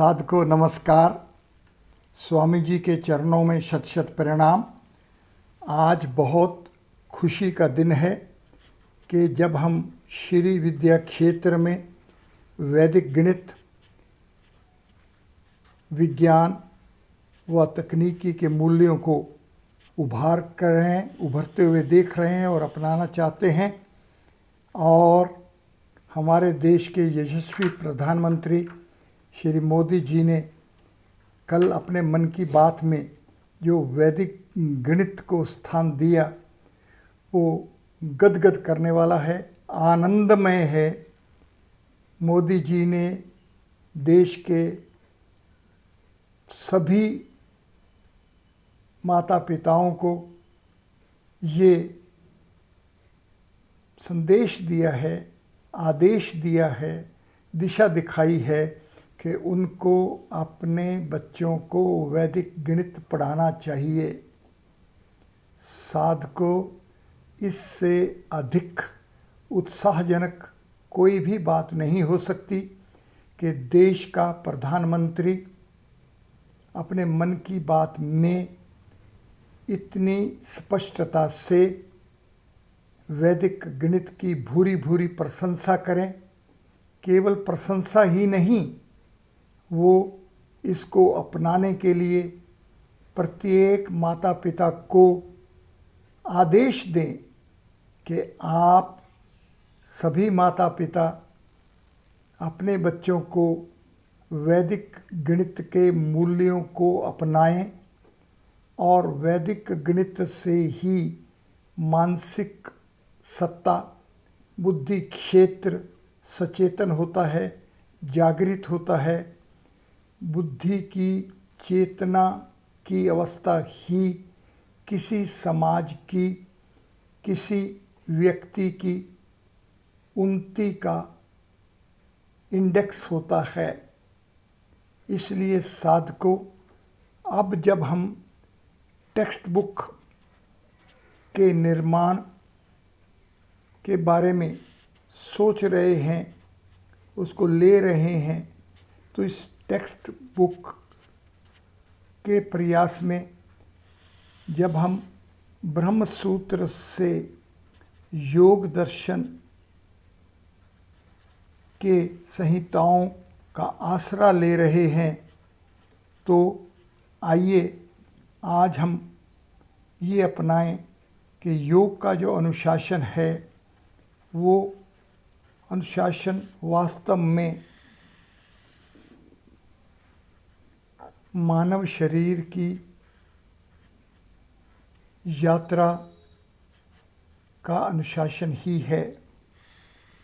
साधको नमस्कार। स्वामी जी के चरणों में शत शत प्रणाम। आज बहुत खुशी का दिन है कि जब हम श्री विद्या क्षेत्र में वैदिक गणित, विज्ञान व तकनीकी के मूल्यों को उभरते हुए देख रहे हैं और अपनाना चाहते हैं। और हमारे देश के यशस्वी प्रधानमंत्री श्री मोदी जी ने कल अपने मन की बात में जो वैदिक गणित को स्थान दिया वो गदगद करने वाला है, आनंदमय है। मोदी जी ने देश के सभी माता पिताओं को ये संदेश दिया है, आदेश दिया है, दिशा दिखाई है कि उनको अपने बच्चों को वैदिक गणित पढ़ाना चाहिए। साधकों, इससे अधिक उत्साहजनक कोई भी बात नहीं हो सकती कि देश का प्रधानमंत्री अपने मन की बात में इतनी स्पष्टता से वैदिक गणित की भूरी भूरी प्रशंसा करें। केवल प्रशंसा ही नहीं, वो इसको अपनाने के लिए प्रत्येक माता पिता को आदेश दें कि आप सभी माता पिता अपने बच्चों को वैदिक गणित के मूल्यों को अपनाएं और वैदिक गणित से ही मानसिक सत्ता, बुद्धि क्षेत्र सचेतन होता है, जागृत होता है। बुद्धि की चेतना की अवस्था ही किसी समाज की, किसी व्यक्ति की उन्नति का इंडेक्स होता है। इसलिए साधकों, अब जब हम टेक्स्ट बुक के निर्माण के बारे में सोच रहे हैं, उसको ले रहे हैं, तो इस टेक्स्ट बुक के प्रयास में जब हम ब्रह्म सूत्र से योग दर्शन के संहिताओं का आसरा ले रहे हैं, तो आइए आज हम ये अपनाएं कि योग का जो अनुशासन है वो अनुशासन वास्तव में मानव शरीर की यात्रा का अनुशासन ही है।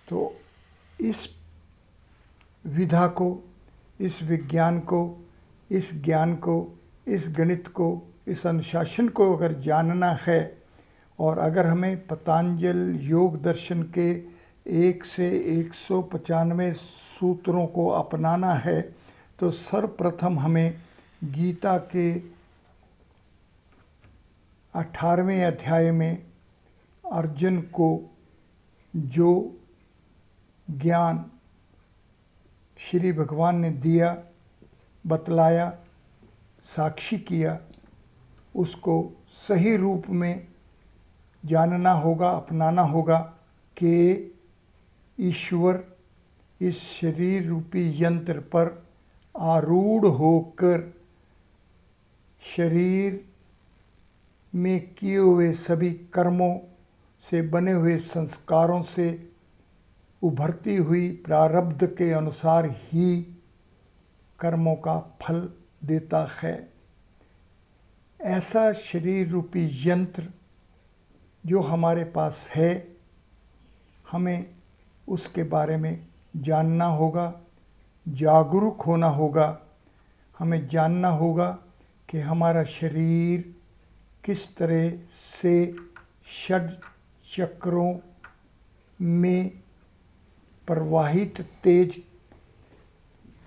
तो इस विधा को, इस विज्ञान को, इस ज्ञान को, इस गणित को, इस अनुशासन को अगर जानना है और अगर हमें पतंजल योग दर्शन के 1 से 195 सूत्रों को अपनाना है, तो सर्वप्रथम हमें गीता के 18वें अध्याय में अर्जुन को जो ज्ञान श्री भगवान ने दिया, बतलाया, साक्षी किया, उसको सही रूप में जानना होगा, अपनाना होगा कि ईश्वर इस शरीर रूपी यंत्र पर आरूढ़ होकर शरीर में किए हुए सभी कर्मों से बने हुए संस्कारों से उभरती हुई प्रारब्ध के अनुसार ही कर्मों का फल देता है। ऐसा शरीर रूपी यंत्र जो हमारे पास है, हमें उसके बारे में जानना होगा, जागरूक होना होगा। हमें जानना होगा कि हमारा शरीर किस तरह से षड चक्रों में प्रवाहित तेज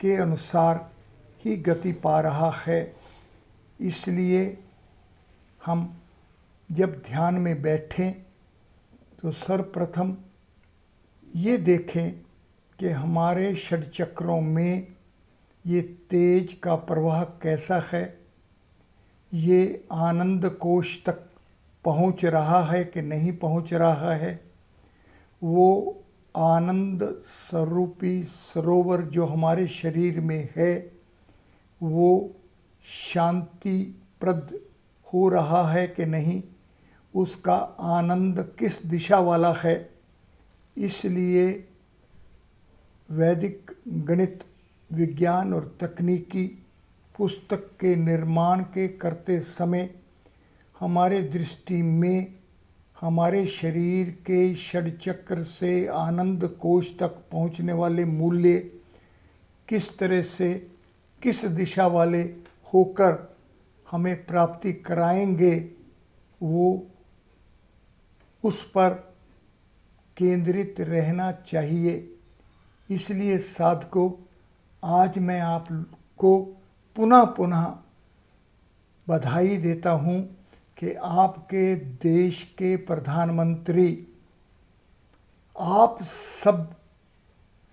के अनुसार ही गति पा रहा है। इसलिए हम जब ध्यान में बैठें तो सर्वप्रथम ये देखें कि हमारे षड चक्रों में ये तेज का प्रवाह कैसा है, ये आनंद कोश तक पहुंच रहा है कि नहीं पहुंच रहा है। वो आनंद स्वरूपी सरोवर जो हमारे शरीर में है वो शांतिप्रद हो रहा है कि नहीं, उसका आनंद किस दिशा वाला है। इसलिए वैदिक गणित, विज्ञान और तकनीकी पुस्तक के निर्माण के करते समय हमारे दृष्टि में हमारे शरीर के षडचक्र से आनंद कोश तक पहुंचने वाले मूल्य किस तरह से, किस दिशा वाले होकर हमें प्राप्ति कराएंगे, वो उस पर केंद्रित रहना चाहिए। इसलिए साधकों, आज मैं आपको पुनः पुनः बधाई देता हूँ कि आपके देश के प्रधानमंत्री आप सब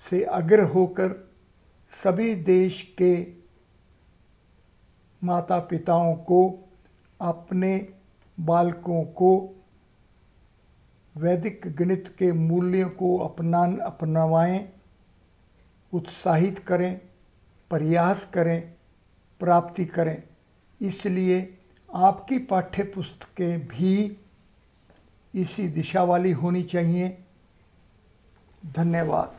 से अग्र होकर सभी देश के माता पिताओं को, अपने बालकों को वैदिक गणित के मूल्यों को अपनावाएं, उत्साहित करें, प्रयास करें, प्राप्ति करें। इसलिए आपकी पाठ्य पुस्तकें भी इसी दिशा वाली होनी चाहिए। धन्यवाद।